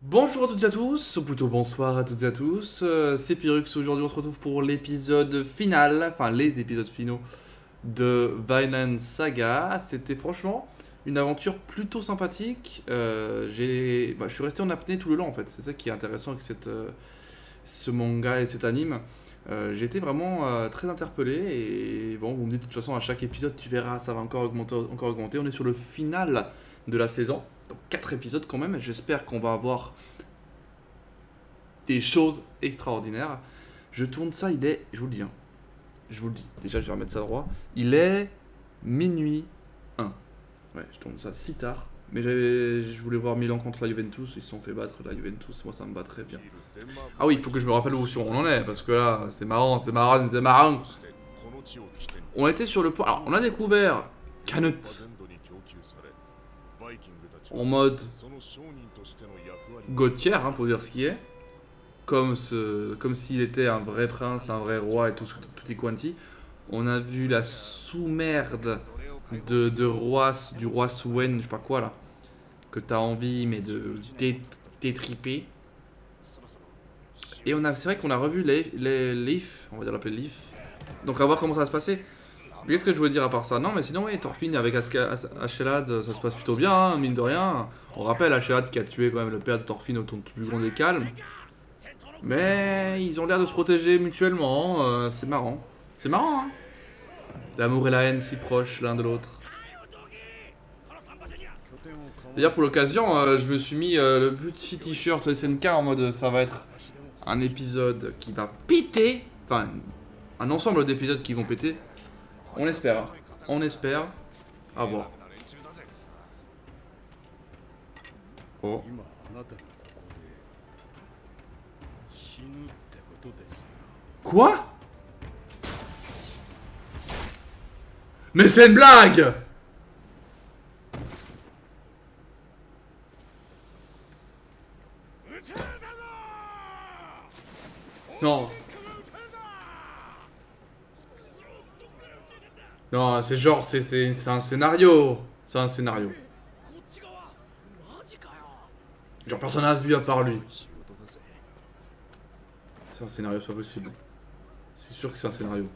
Bonjour à toutes et à tous, ou plutôt bonsoir à toutes et à tous, c'est Pyrrhux. Aujourd'hui on se retrouve pour l'épisode final, enfin les épisodes finaux de Vinland Saga. C'était franchement une aventure plutôt sympathique. Je suis resté en apnée tout le long en fait, c'est ça qui est intéressant avec ce manga et cet anime. J'ai été vraiment très interpellé et bon, vous me dites de toute façon à chaque épisode tu verras ça va encore augmenter, encore augmenter. On est sur le final de la saison, donc 4 épisodes quand même. J'espère qu'on va avoir des choses extraordinaires. Je tourne ça, il est, je vous le dis, hein, je vous le dis, déjà je vais remettre ça droit, il est minuit 1. Ouais, je tourne ça si tard. Mais je voulais voir Milan contre la Juventus, ils se sont fait battre la Juventus, moi ça me bat très bien. Ah oui, il faut que je me rappelle où on en est, parce que là, c'est marrant, c'est marrant, c'est marrant. On était sur le point, alors on a découvert Canut en mode Gauthier, hein, faut dire ce qui est. Comme s'il était un vrai prince, un vrai roi et tout quanti. On a vu la sous-merde du roi Swen, je sais pas quoi là, que t'as envie mais de détriper. Et c'est vrai qu'on a revu Leif, on va dire l'appeler Leif. Donc à voir comment ça va se passer. Qu'est-ce que je voulais dire à part ça? Non mais sinon oui, Thorfinn avec Ashelad, ça se passe plutôt bien, hein, mine de rien. On rappelle Ashelad qui a tué quand même le père de Thorfinn au plus grand des calmes. Mais ils ont l'air de se protéger mutuellement, c'est marrant. C'est marrant, hein. L'amour et la haine si proches l'un de l'autre. D'ailleurs, pour l'occasion, je me suis mis le petit t-shirt SNK en mode ça va être un épisode qui va péter. Enfin, un ensemble d'épisodes qui vont péter. On espère, hein. On espère. À voir. Oh. Quoi? Mais c'est une blague! Non. Non, c'est genre, c'est un scénario. C'est un scénario. Genre personne n'a vu à part lui. C'est un scénario, c'est pas possible. C'est sûr que c'est un scénario.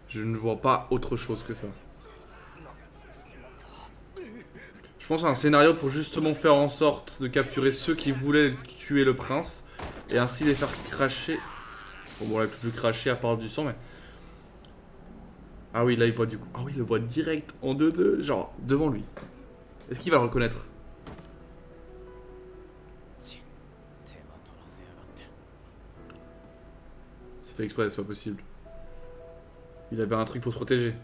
Je ne vois pas autre chose que ça. Je pense à un scénario pour justement faire en sorte de capturer ceux qui voulaient tuer le prince et ainsi les faire cracher. Bon, on l'a plus cracher à part du sang, mais. Ah oui, là il voit du coup. Ah oui, il le voit direct en 2-2, genre devant lui. Est-ce qu'il va le reconnaître? C'est fait exprès, c'est pas possible. Il avait un truc pour se protéger.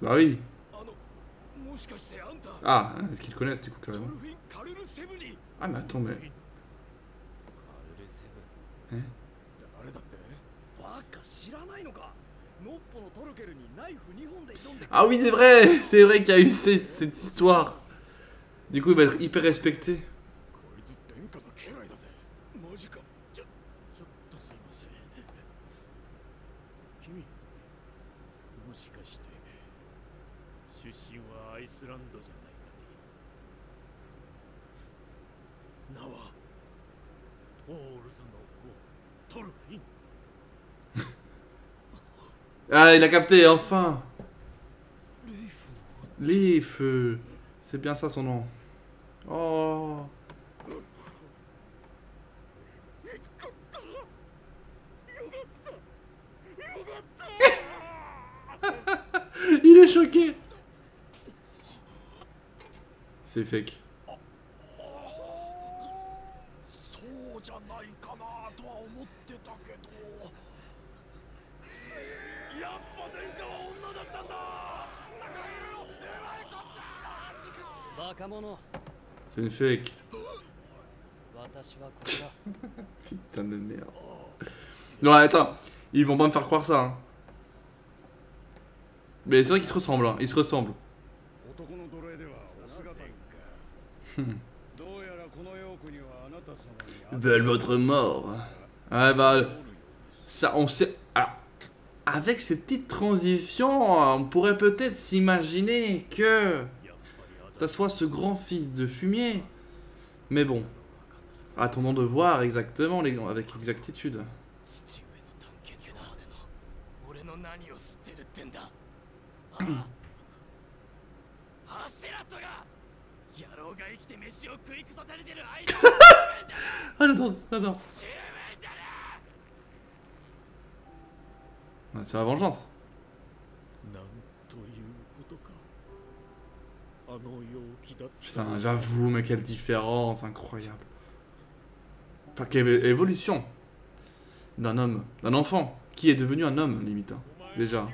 Bah oui. Ah, est-ce qu'ils le connaissent du coup carrément? Ah mais attends, mais... Hein? Ah oui, c'est vrai qu'il y a eu cette histoire. Du coup, il va être hyper respecté. Ah, il a capté, enfin. Leaf. C'est bien ça son nom. Oh. Il est choqué. C'est fake. C'est une fake. Putain de merde. Non, attends. Ils vont pas me faire croire ça. Hein. Mais c'est vrai qu'ils se ressemblent. Hein. Ils se ressemblent. Ils veulent votre mort. Ouais, bah. Ça, on sait. Alors, avec ces petites transitions, on pourrait peut-être s'imaginer que ça soit ce grand fils de fumier. Mais bon, attendons de voir exactement avec exactitude. Ah j'adore. Ouais, c'est la vengeance. Putain, j'avoue, mais quelle différence, incroyable. Enfin, quelle évolution d'un homme, d'un enfant, qui est devenu un homme, limite, hein, déjà.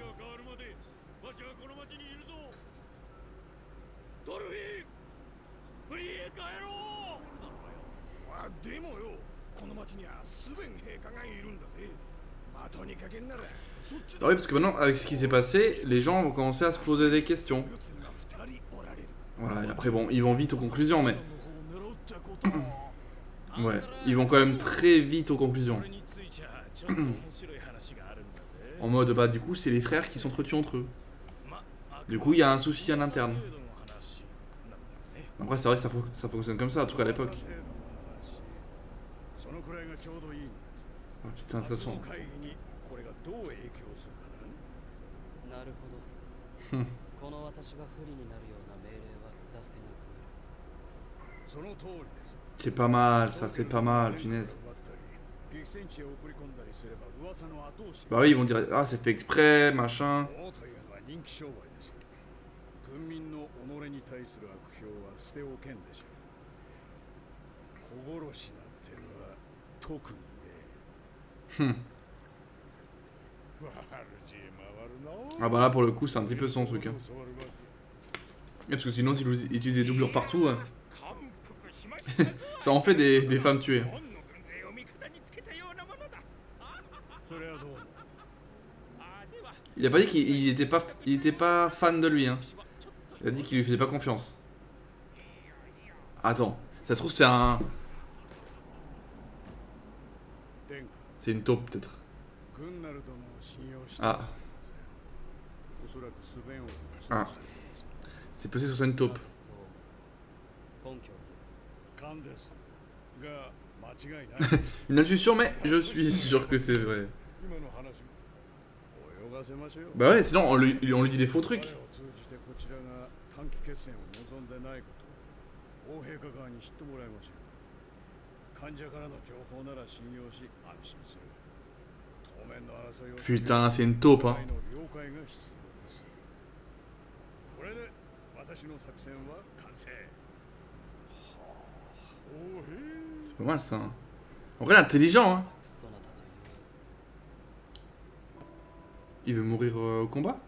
Ah oui, parce que maintenant, avec ce qui s'est passé, les gens vont commencer à se poser des questions. Voilà, et après, bon, ils vont vite aux conclusions, mais... Ouais, ils vont quand même très vite aux conclusions. En mode, bah, du coup, c'est les frères qui s'entretuent entre eux. Du coup, il y a un souci en interne. Après, c'est vrai que ça fonctionne comme ça, en tout cas à l'époque. Oh, putain, ça sent. C'est pas mal, ça, c'est pas mal, punaise. Bah oui, ils vont dire, ah, c'est fait exprès, machin. Ah bah là, pour le coup, c'est un petit peu son truc. Hein. Et parce que sinon, s'il utilise des doublures partout, ça en fait des femmes tuées. Il a pas dit qu'il était pas fan de lui. Hein. Il a dit qu'il lui faisait pas confiance. Attends, ça se trouve c'est un... C'est une taupe peut-être. Ah. Ah. C'est possible que ce soit une taupe. Une intuition, mais je suis sûr que c'est vrai. Bah ouais, sinon on lui dit des faux trucs. Putain, c'est une taupe, hein. C'est pas mal ça. Hein. En vrai, intelligent, hein. Il veut mourir au combat?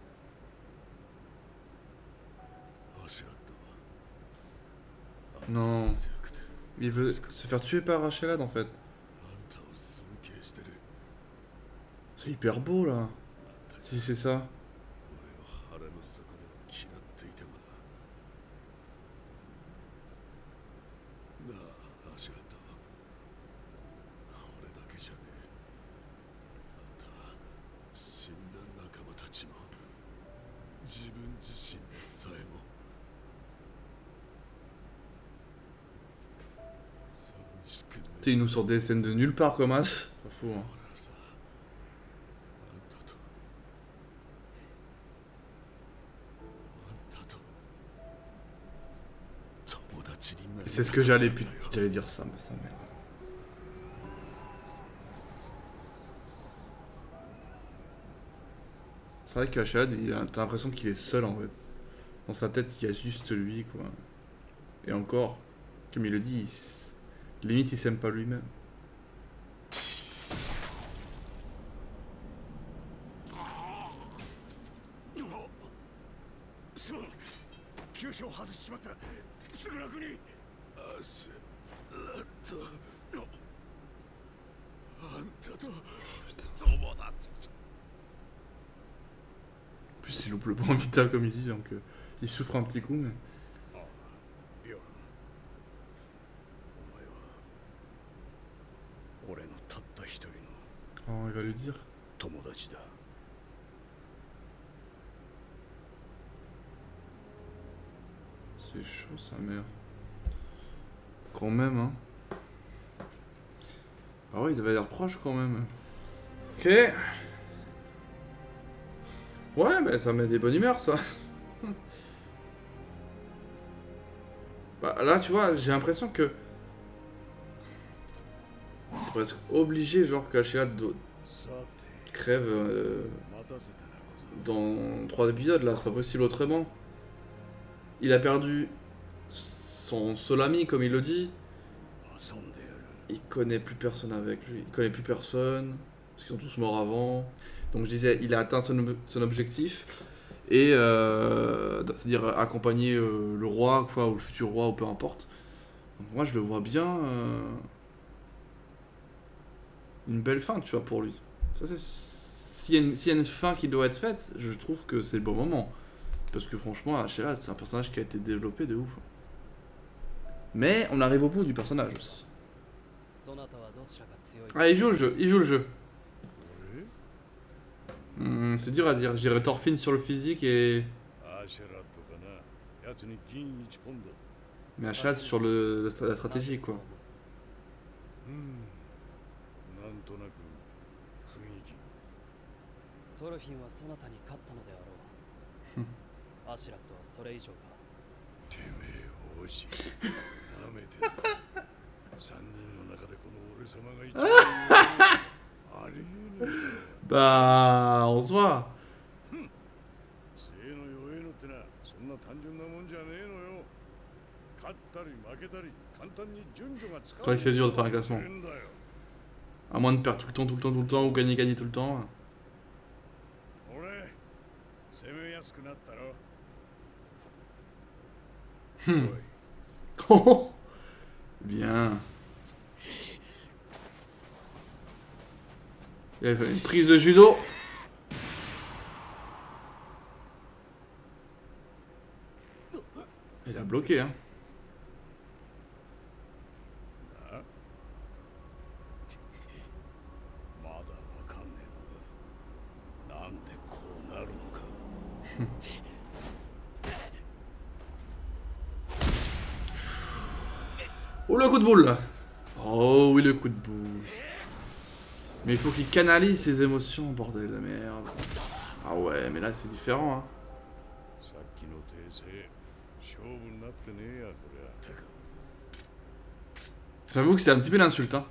Non. Il veut se faire tuer par Rachelad en fait. C'est hyper beau là. Si c'est ça. Tu sais, il nous sort des scènes de nulle part comme as. Pas fou, hein. C'est ce que j'allais dire ça, mais ça merde. C'est vrai que Ashad, t'as l'impression qu'il est seul en fait. Dans sa tête, il y a juste lui quoi. Et encore, comme il le dit, limite il s'aime pas lui-même. En plus, il loupe le bon vital comme il dit, donc il souffre un petit coup, mais. Oh, il va lui dire. C'est chaud sa mère. Quand même, hein. Bah ouais, ils avaient l'air proches quand même. Ok. Ouais, mais ça met des bonnes humeurs, ça. Bah là, tu vois, j'ai l'impression que c'est presque obligé, genre, qu'Ashira crève dans 3 épisodes, là. C'est pas possible autrement. Il a perdu son seul ami, comme il le dit. Il connaît plus personne avec lui. Il connaît plus personne. Parce qu'ils sont tous morts avant. Donc je disais, il a atteint son objectif. Et c'est-à-dire accompagner le roi, quoi, ou le futur roi, ou peu importe. Donc moi je le vois bien. Une belle fin, tu vois, pour lui. Ça, s'il y a une fin qui doit être faite, je trouve que c'est le bon moment. Parce que franchement, Ashera, c'est un personnage qui a été développé de ouf. Mais on arrive au bout du personnage aussi. Ah, il joue le jeu, il joue le jeu. C'est dur à dire, je dirais Thorfinn sur le physique et... Mais Ashera sur la stratégie, quoi. Bah, on se voit. C'est vrai que c'est dur de faire un classement. À moins de perdre tout le temps, ou gagner tout le temps. Oh, bien. Il a fait une prise de judo. Il a bloqué, hein. Oh, le coup de boule là. Oh oui, le coup de boule. Mais il faut qu'il canalise ses émotions, bordel de merde. Ah ouais, mais là c'est différent, hein. J'avoue que c'est un petit peu l'insulte, hein.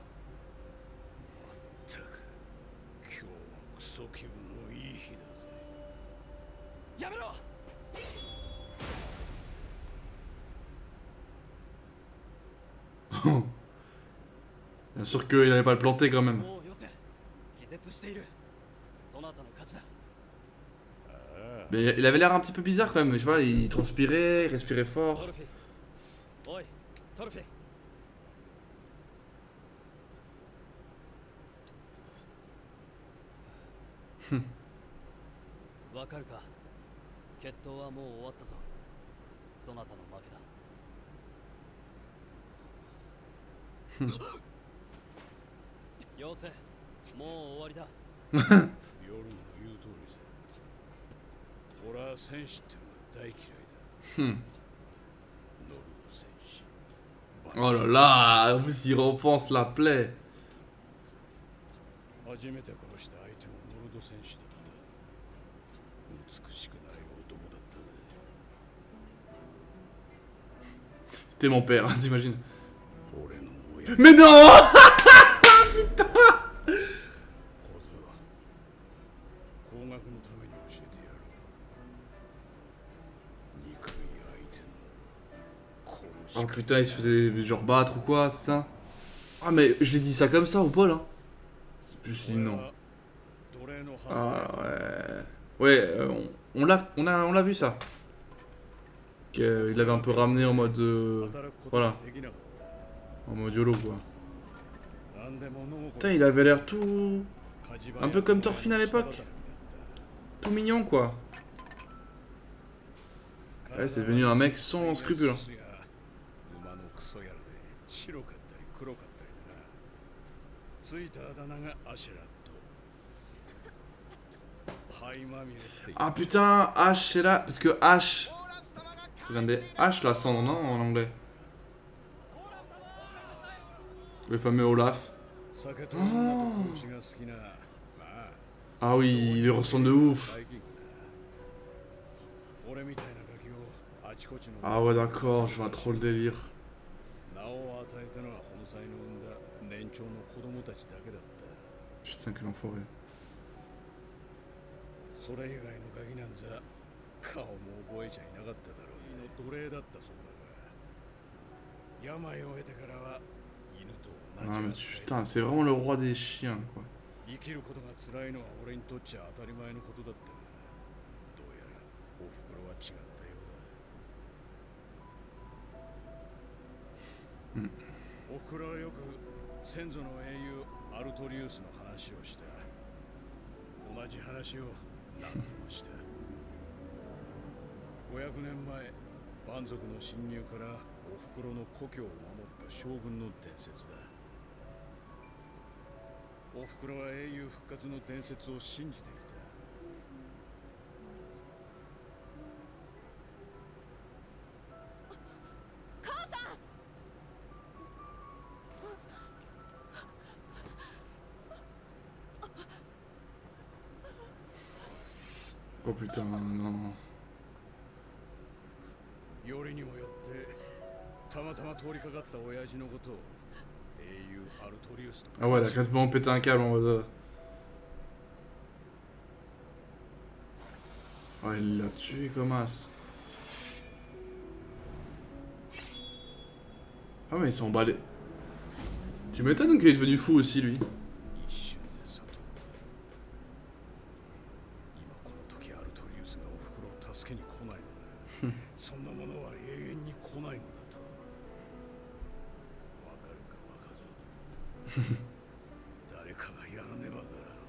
Bien sûr qu'il n'allait pas le planter quand même. Mais il avait l'air un petit peu bizarre quand même, je sais pas, il transpirait, il respirait fort. Oh là là, en plus il renfonce la plaie. C'était mon père, t'imagines? Mais non! Putain! Oh putain, il se faisait genre battre ou quoi, c'est ça? Ah mais je l'ai dit ça comme ça au Paul, hein? Je me suis dit non. Ah ouais. Ouais, on l'a vu ça. Il avait un peu ramené en mode... voilà. En mode YOLO quoi. Putain, il avait l'air tout... un peu comme Thorfinn à l'époque. Tout mignon quoi. Ouais, c'est devenu un mec sans scrupules. Ah putain, Ash c'est là. Parce que Ash, Ça vient des H la cendre, non, en anglais. Le fameux Olaf. Oh. Ah oui, il ressemble de ouf. Ah ouais d'accord, je vois trop le délire. Putain quel enfoiré. それ以外のガキなんざ顔も覚えちゃいなかっただろうね。奴隷だったそうだが、病を得てからは犬と同 Ah じ mais 扱い。 putain, c'est vraiment le roi des chiens quoi. 生きることが辛いのは俺にとっちゃ当たり前のことだったが、どうやらおふくろは違ったようだ。おふくろはよく先祖の英雄アルトリウスの話をした。同じ話を何度もした。500年前、蛮族の侵入からおふくろの故郷を守った将軍の伝説だ。おふくろは英雄復活の伝説を信じていた。母さん。 Oh putain, non. よりにもよってたまたま通りかかった親父のことを英雄アルトリウスと。 Ah ouais, elle a complètement pété un câble en mode... Oh, il l'a tué comme as. Ah mais ils sont emballés. Tu m'étonnes qu'il est devenu fou aussi lui. そんなものは永遠に来ないのだと。わかるかわかず。誰かがやらねばならん。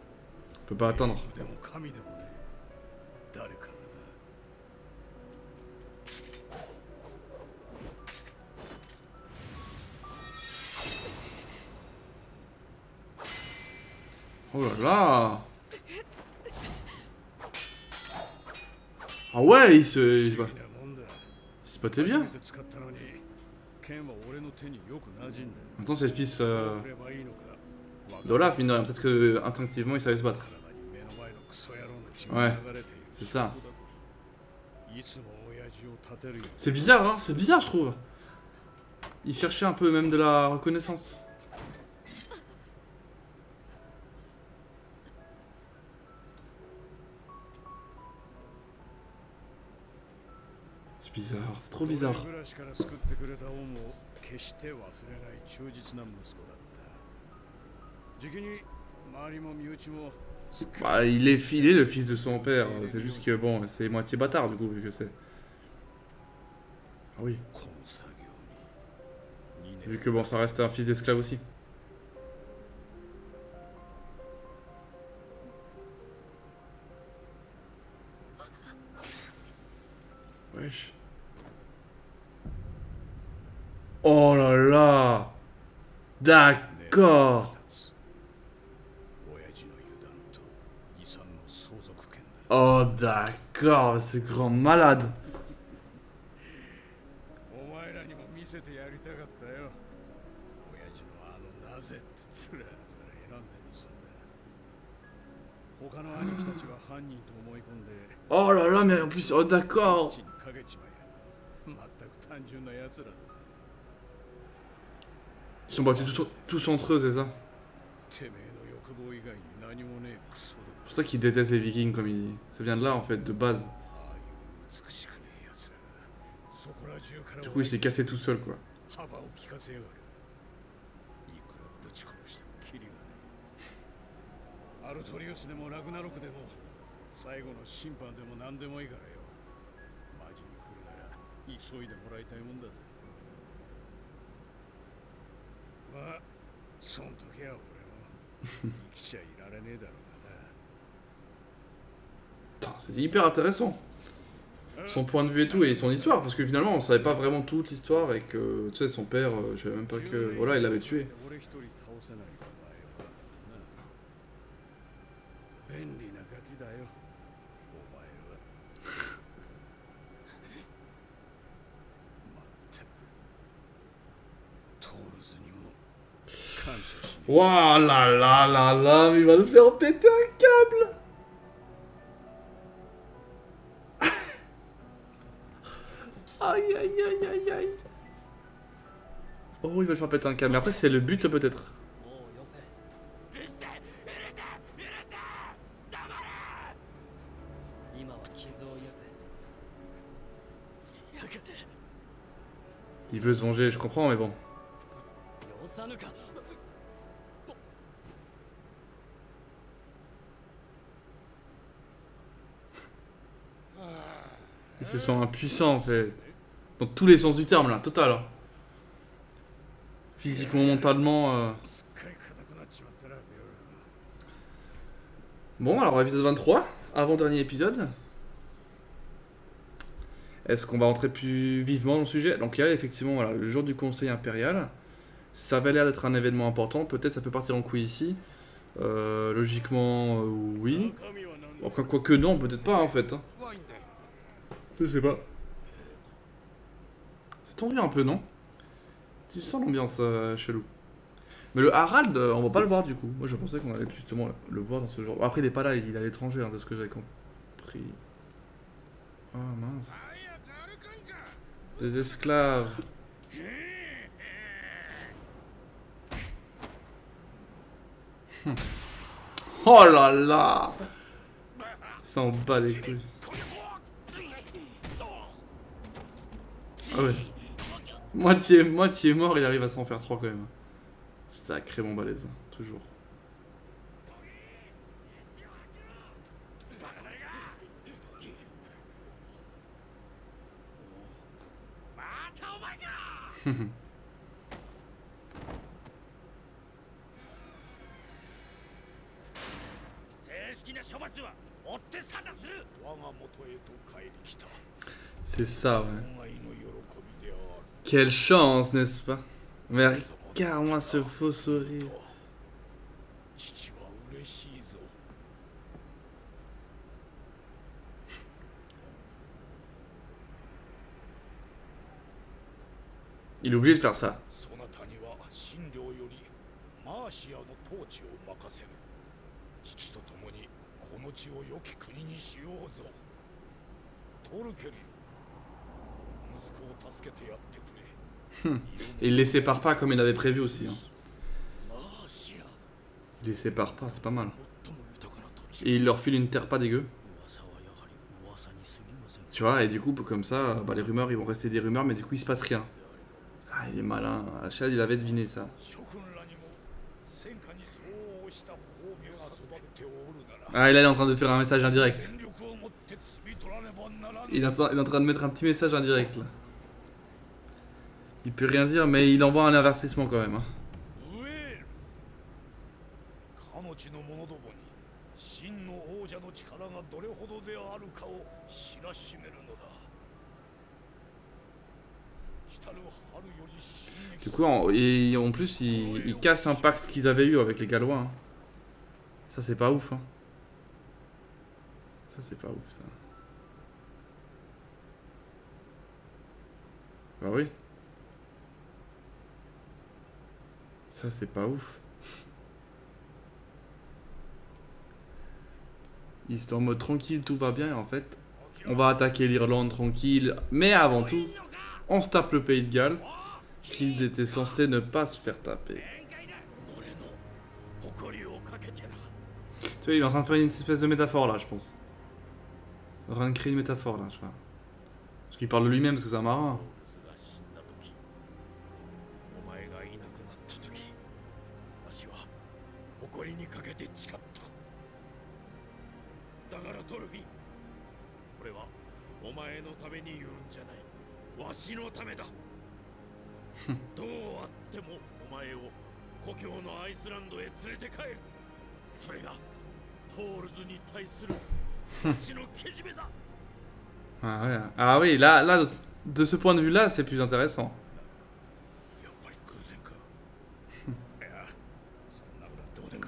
On peut pas attendre. でも神でもね、誰かがな。 Oh là là. Ah ouais, il se battait bien. Maintenant c'est le fils d'Olaf, mine de rien. Peut-être que instinctivement il savait se battre. Ouais, c'est ça. C'est bizarre, hein, c'est bizarre je trouve. Il cherchait un peu même de la reconnaissance. C'est bizarre, c'est trop bizarre. Bah, il est filé le fils de son père, c'est juste que bon, c'est moitié bâtard du coup, vu que c'est. Ah oui. Vu que bon, ça reste un fils d'esclave aussi. Wesh. Oh là là. D'accord. Oh d'accord, c'est grand malade. Oh là là, mais en plus, oh d'accord. Ils sont battus tous entre eux, c'est ça? C'est pour ça qu'ils détestent les Vikings, comme il dit. Ça vient de là, en fait, de base. Du coup, il s'est cassé tout seul, quoi. C'est hyper intéressant. Son point de vue et tout, et son histoire, parce que finalement on savait pas vraiment toute l'histoire et que, tu sais, son père, je savais même pas que, voilà, il l'avait tué. Waouh là là là là, mais il va nous faire péter un câble. Aïe aïe aïe aïe aïe. Oh, il va le faire péter un câble. Mais après, c'est le but peut-être. Il veut se venger, je comprends, mais bon. Il se sent impuissant en fait. Dans tous les sens du terme là, total. Hein. Physiquement, mentalement. Bon, alors épisode 23, avant-dernier épisode. Est-ce qu'on va entrer plus vivement dans le sujet? Donc il y a effectivement voilà, le jour du conseil impérial. Ça avait l'air d'être un événement important. Peut-être ça peut partir en couille ici. Logiquement, oui. Enfin, quoique non, peut-être pas en fait. Hein. Je sais pas. C'est tendu un peu, non? Tu sens l'ambiance chelou. Mais le Harald, on va pas le voir du coup. Moi je pensais qu'on allait justement le voir dans ce genre. Après il est pas là, il est à l'étranger, hein, de ce que j'avais compris. Ah mince. Des esclaves. Oh là là. Ça en bat les couilles. Ah ouais. Moitié mort, il arrive à s'en faire 3 quand même. Sacrément balèze, toujours. C'est ça, ouais. Quelle chance, n'est-ce pas? Mais regarde-moi ce faux sourire. Il a oublié de faire ça. Et il les sépare pas comme il avait prévu aussi. Hein. Il les sépare pas, c'est pas mal. Et il leur file une terre pas dégueu. Tu vois, et du coup, comme ça, bah, les rumeurs, ils vont rester des rumeurs, mais du coup, il se passe rien. Ah, il est malin. Achad, il avait deviné ça. Ah, et là, il est en train de faire un message indirect. Il est en train de mettre un petit message indirect, là. Il peut rien dire, mais il envoie un avertissement quand même. Hein. Du coup, en plus, il casse un pacte qu'ils avaient eu avec les Gallois. Hein. Ça, c'est pas ouf. Hein. Ça, c'est pas ouf, ça. Bah oui. Ça, c'est pas ouf. Ils sont en mode tranquille, tout va bien. Et en fait, on va attaquer l'Irlande tranquille. Mais avant tout, on se tape le pays de Galles. Qu'il était censé ne pas se faire taper. Tu vois, il est en train de faire une espèce de métaphore là, je pense. Il est en train de créer une métaphore là, je vois. Parce qu'il parle de lui-même parce que c'est un marin. Ah, ouais. Ah oui, là, de ce point de vue-là, c'est plus intéressant.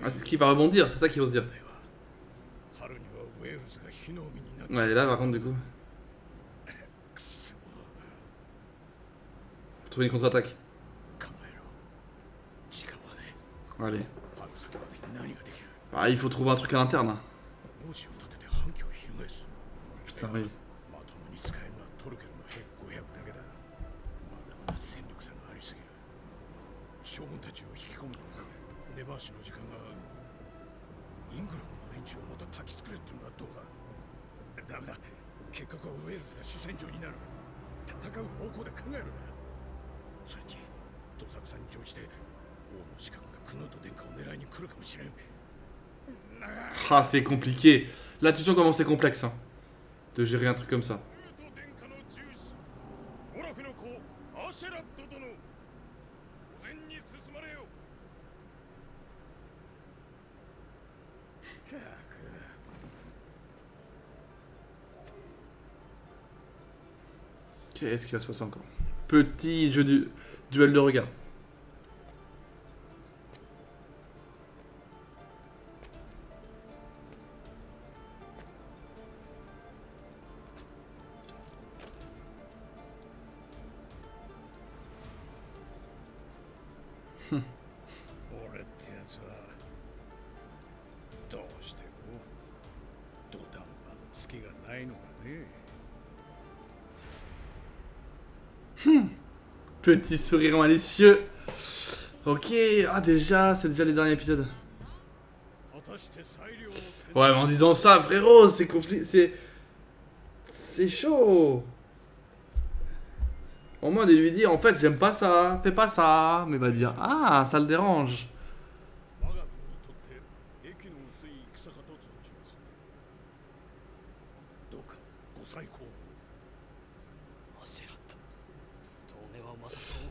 Ah, c'est ce qui va rebondir, c'est ça qu'il faut se dire. Ouais, et là, par contre, du coup. Faut trouver une contre-attaque. Allez. 春先までに何ができる。 Bah, il faut trouver un truc à l'interne. 文字を立てて反旗を翻す。 Putain, oui. まともに使えるのはトルケルのヘッ500だけだ。まだまだ戦力差がありすぎる。将軍たちを引き込むのも根回しの時間が。イングラムの連中をまた焚きつくれっていうのはどうだ。ダメだ。結局はウェールズが主戦場になる。戦う方向で考えるな。それにどさくさに乗じて王の資格がクヌート殿下を狙いに来るかもしれん。 Ah, c'est compliqué. Là, tu sens comment c'est complexe, hein, de gérer un truc comme ça. Qu'est-ce qu'il va se passer encore? Petit jeu du duel de regard. Petit sourire malicieux. Ok, ah déjà, c'est déjà les derniers épisodes. Ouais, mais en disant ça, frérot, c'est compliqué, c'est chaud. Au moins de lui dire, en fait, j'aime pas ça, fais pas ça. Mais il va dire, ah, ça le dérange.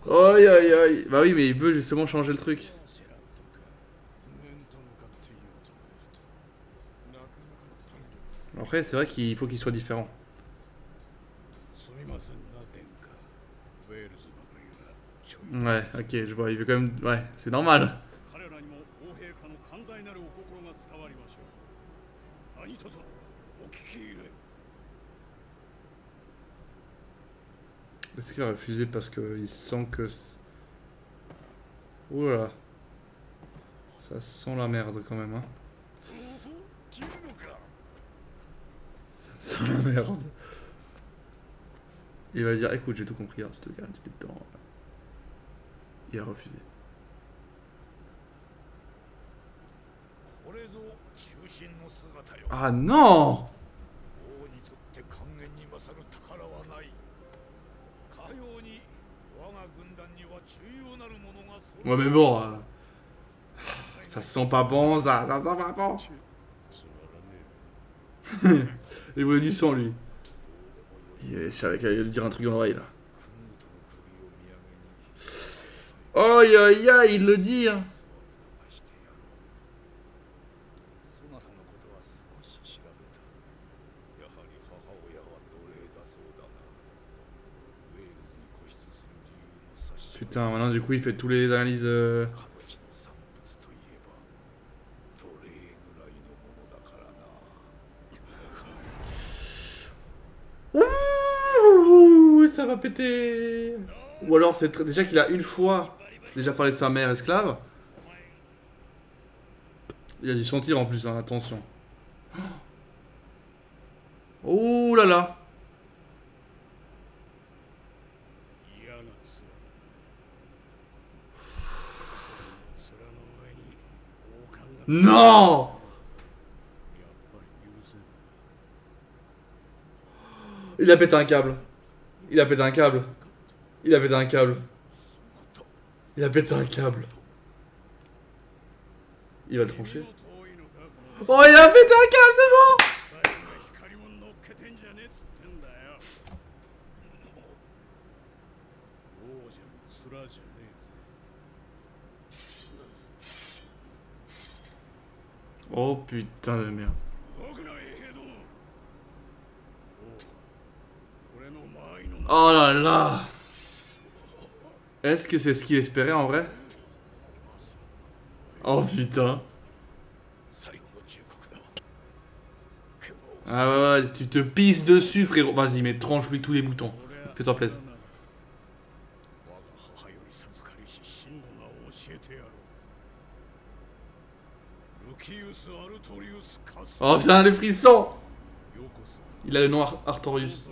Aïe aïe aïe. Bah oui, mais il veut justement changer le truc. Après, c'est vrai qu'il faut qu'il soit différent. Ouais, ok, je vois, il veut quand même... Ouais, c'est normal. Est-ce qu'il va refuser parce qu'il sent que... Oula. Ça sent la merde quand même, hein. Ça sent la merde. Il va dire, écoute, j'ai tout compris, alors tu te calmes, tu es dedans. Il a refusé. Ah non! Ouais mais bon, ça sent pas bon, ça sent pas bon. Il voulait du sang lui. Je savais qu'il allait lui dire un truc dans l'oreille là. Aïe aïe aïe, il le dit hein. Putain, maintenant du coup il fait tous les analyses. Ouh, ça va péter. Ou alors c'est déjà qu'il a une fois déjà parlé de sa mère esclave. Il a dû sentir en plus, hein, attention. Oh là là. Non! Il a pété un câble. Il a pété un câble. Il a pété un câble. Il a pété un câble. Il va le trancher. Oh, il a pété un câble, c'est bon! Oh putain de merde. Oh là là. Est-ce que c'est ce qu'il espérait en vrai? Oh putain. Ah ouais, ouais, tu te pisses dessus frérot. Vas-y, mais tranche-lui tous les boutons. Fais-toi plaisir. Oh putain, les frissons! Il a le nom Artorius.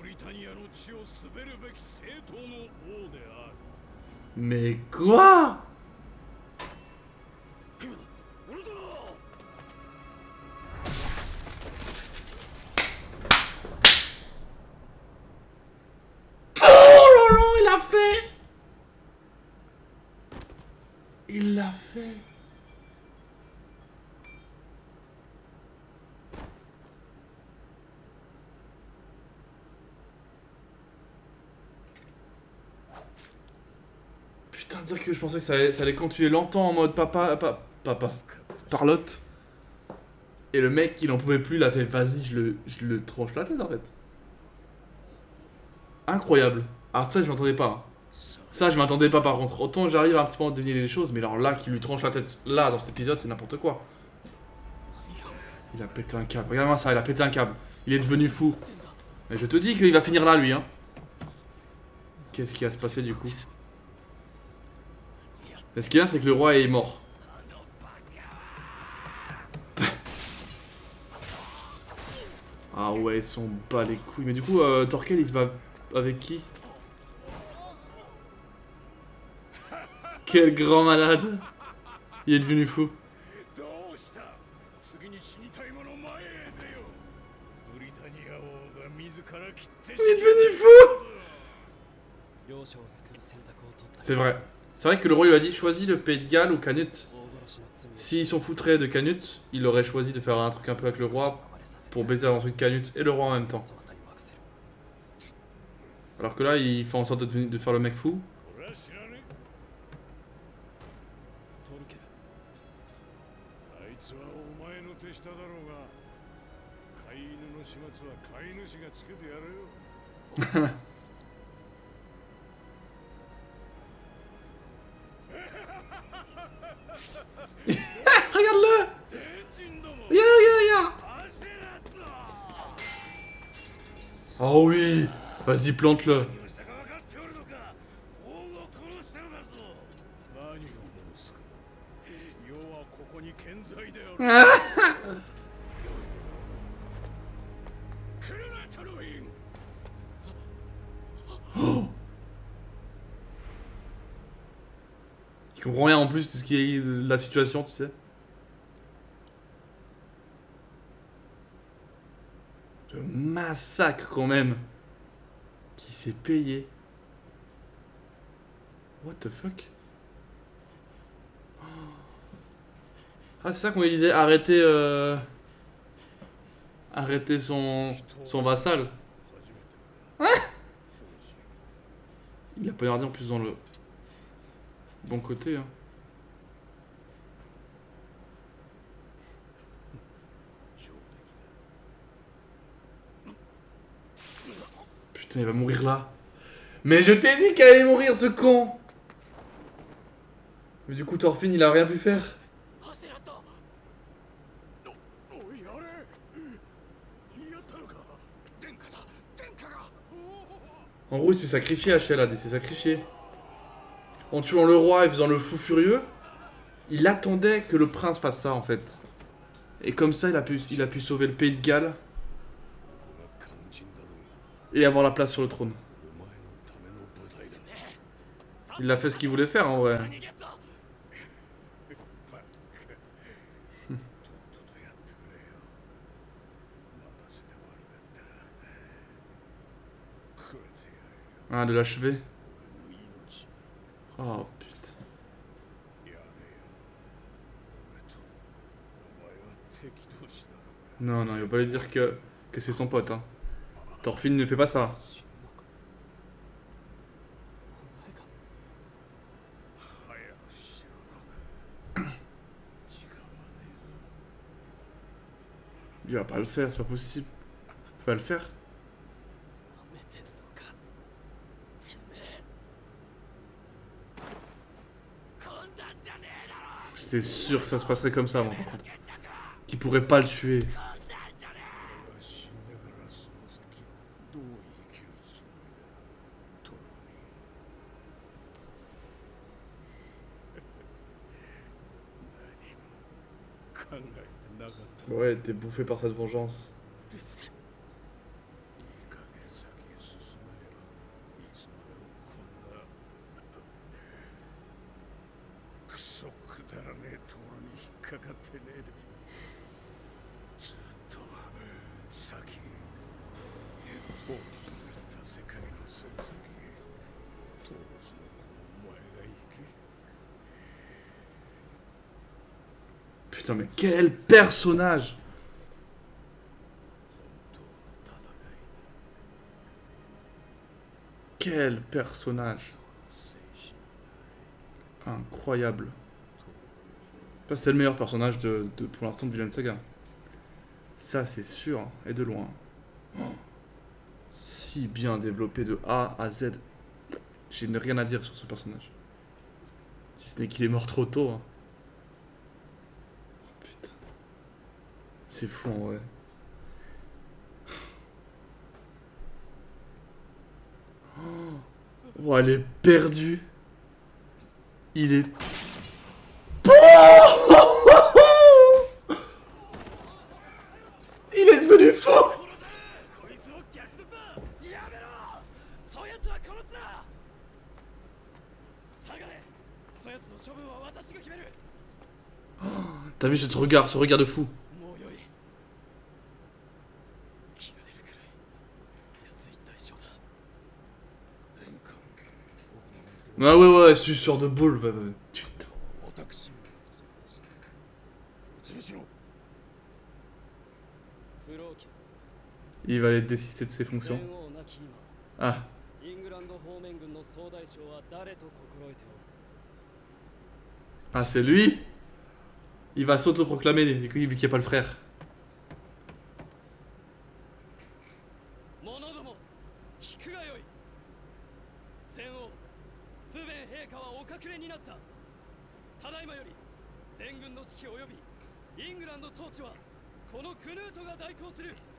Mais quoi? Il l'a fait! Il l'a fait! Putain, dire que je pensais que ça allait continuer longtemps en mode papa, parlotte. Et le mec, il en pouvait plus, il a fait vas-y, je le tranche la tête en fait. Incroyable. Ah, ça, je m'attendais pas. Ça, je m'attendais pas par contre. Autant j'arrive un petit peu à deviner les choses, mais alors là, qu'il lui tranche la tête, là, dans cet épisode, c'est n'importe quoi. Il a pété un câble. Regarde-moi ça, il a pété un câble. Il est devenu fou. Mais je te dis qu'il va finir là, lui, hein. Qu'est-ce qui va se passer du coup? Mais ce qu'il y a, c'est que le roi est mort. Ah ouais, ils sont bas les couilles. Mais du coup, Torkel, il se bat avec qui? Quel grand malade. Il est devenu fou. Il est devenu fou. C'est vrai. C'est vrai que le roi lui a dit choisis le Pays de Galles ou Canute. S'ils sont foutraient de Canute, il aurait choisi de faire un truc un peu avec le roi pour baiser ensuite Canute et le roi en même temps. Alors que là, il fait en sorte de faire le mec fou. Regarde-le! Ya. Oh oui! Vas-y, plante-le. Oh. Il comprend rien en plus de ce qui est de la situation, tu sais. Le massacre quand même. Qui s'est payé. What the fuck? Ah, c'est ça qu'on lui disait, arrêtez arrêtez son vassal. Il a poignardé en plus dans le bon côté. Hein. Putain, il va mourir là. Mais je t'ai dit qu'elle allait mourir, ce con. Mais du coup, Thorfinn, il a rien pu faire. En gros, il s'est sacrifié, Ashelad, il s'est sacrifié. En tuant le roi et faisant le fou furieux, il attendait que le prince fasse ça, en fait. Et comme ça, il a pu sauver le Pays de Galles. Et avoir la place sur le trône. Il a fait ce qu'il voulait faire, en vrai. Ah, de l'achever. Oh, putain. Non, non, il va pas lui dire que c'est son pote, hein. Thorfinn ne fait pas ça. Il va pas le faire, c'est pas possible. Il va le faire. C'est sûr que ça se passerait comme ça, moi, par contre. Qu'il pourrait pas le tuer. なかった。 Ouais, t'es bouffé par cette vengeance. いい加減先へ進めよ。いつまでもこんなクソくだらねえところに引っかかってねえでずっと先当時の言った世界のその先へ当時のお前が行け。 Putain, mais quel personnage! Quel personnage! Incroyable. C'est le meilleur personnage pour l'instant de Vinland Saga. Ça, c'est sûr, et de loin. Oh. Si bien développé de A à Z. J'ai rien à dire sur ce personnage. Si ce n'est qu'il est mort trop tôt. Hein. Putain. C'est fou en vrai. Oh, elle est perdue. Il est... Il est devenu fou. Oh, t'as vu ce regard de fou. Ah ouais, suceur de boule. Putain. Il va être désisté de ses fonctions. Ah. Ah, c'est lui. Il va s'autoproclamer, du coup, vu qu'il n'y a pas le frère.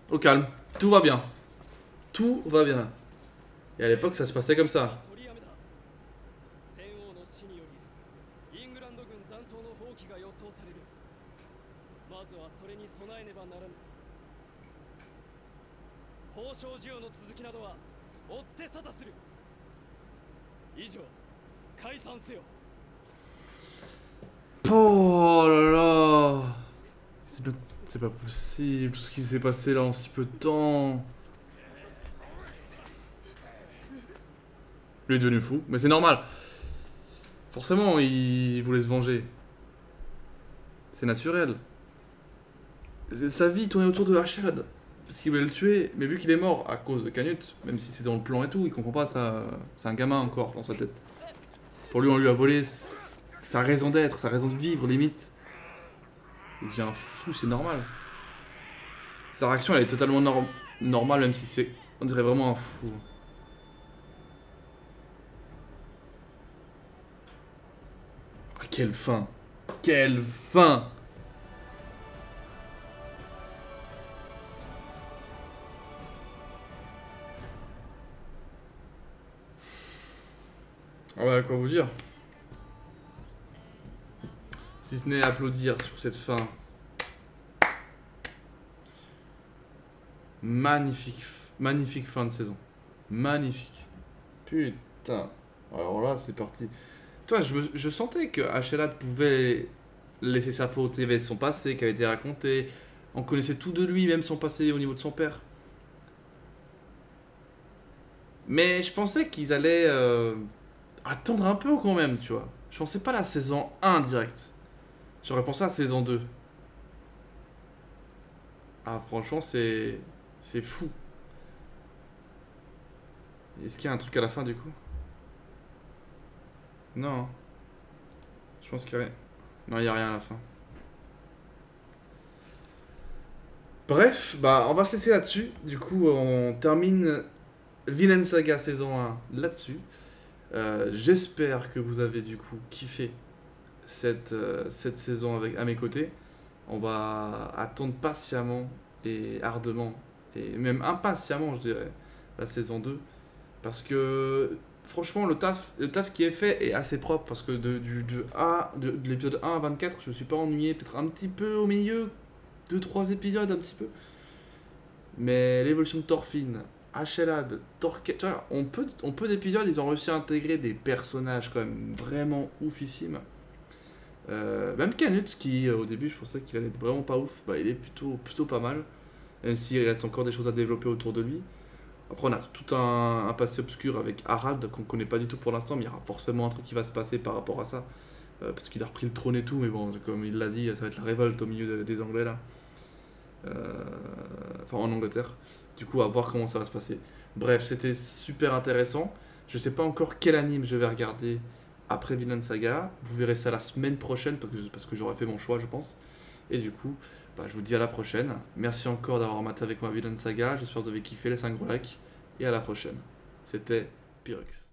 Au calme, tout va bien. Tout va bien. Et à l'époque, ça se passait comme ça. Oh là là. C'est pas possible, tout ce qui s'est passé là en si peu de temps. Il est devenu fou, mais c'est normal. Forcément, il voulait se venger. C'est naturel. Sa vie tournait autour de Ashad. Parce qu'il voulait le tuer, mais vu qu'il est mort à cause de Canute, même si c'est dans le plan et tout, il comprend pas, ça. C'est un gamin encore dans sa tête. Pour lui, on lui a volé sa raison d'être, sa raison de vivre, limite. Il devient fou, c'est normal. Sa réaction, elle est totalement normale, même si c'est... On dirait vraiment un fou. Oh, quelle fin! Quelle fin! Ah ouais, quoi vous dire? Si ce n'est applaudir sur cette fin. Magnifique, magnifique fin de saison. Magnifique. Putain. Alors là, c'est parti. Toi, je sentais que Ashelad pouvait laisser sa peau. Il y avait son passé qui avait été raconté. On connaissait tout de lui, même son passé au niveau de son père. Mais je pensais qu'ils allaient attendre un peu quand même, tu vois. Je pensais pas à la saison 1 direct. J'aurais pensé à la saison 2. Ah, franchement, c'est fou. Est-ce qu'il y a un truc à la fin, du coup? Non. Je pense qu'il y a rien. Non, il n'y a rien à la fin. Bref, bah, on va se laisser là-dessus. Du coup, on termine Vinland Saga saison 1 là-dessus. J'espère que vous avez, du coup, kiffé cette saison à mes côtés. On va attendre patiemment et ardemment, et même impatiemment, je dirais, la saison 2. Parce que, franchement, le taf qui est fait est assez propre. Parce que de l'épisode 1 à 24, je me suis pas ennuyé. Peut-être un petit peu au milieu, 2-3 épisodes un petit peu. Mais l'évolution de Thorfinn, Achelad, Thorkel, tu vois, on peut d'épisodes, ils ont réussi à intégrer des personnages quand même vraiment oufissimes. Même Canute, qui au début je pensais qu'il allait être vraiment pas ouf, bah, il est plutôt pas mal. Même s'il reste encore des choses à développer autour de lui. Après, on a tout un passé obscur avec Harald qu'on connaît pas du tout pour l'instant, mais il y aura forcément un truc qui va se passer par rapport à ça. Parce qu'il a repris le trône et tout, mais bon, comme il l'a dit, ça va être la révolte au milieu des Anglais là. Enfin, en Angleterre. Du coup, à voir comment ça va se passer. Bref, c'était super intéressant. Je sais pas encore quel anime je vais regarder après Vinland Saga. Vous verrez ça la semaine prochaine parce que j'aurai fait mon choix, je pense. Et du coup, bah, je vous dis à la prochaine. Merci encore d'avoir maté avec moi Vinland Saga. J'espère que vous avez kiffé les 5 gros likes. Et à la prochaine. C'était Pyrrhux.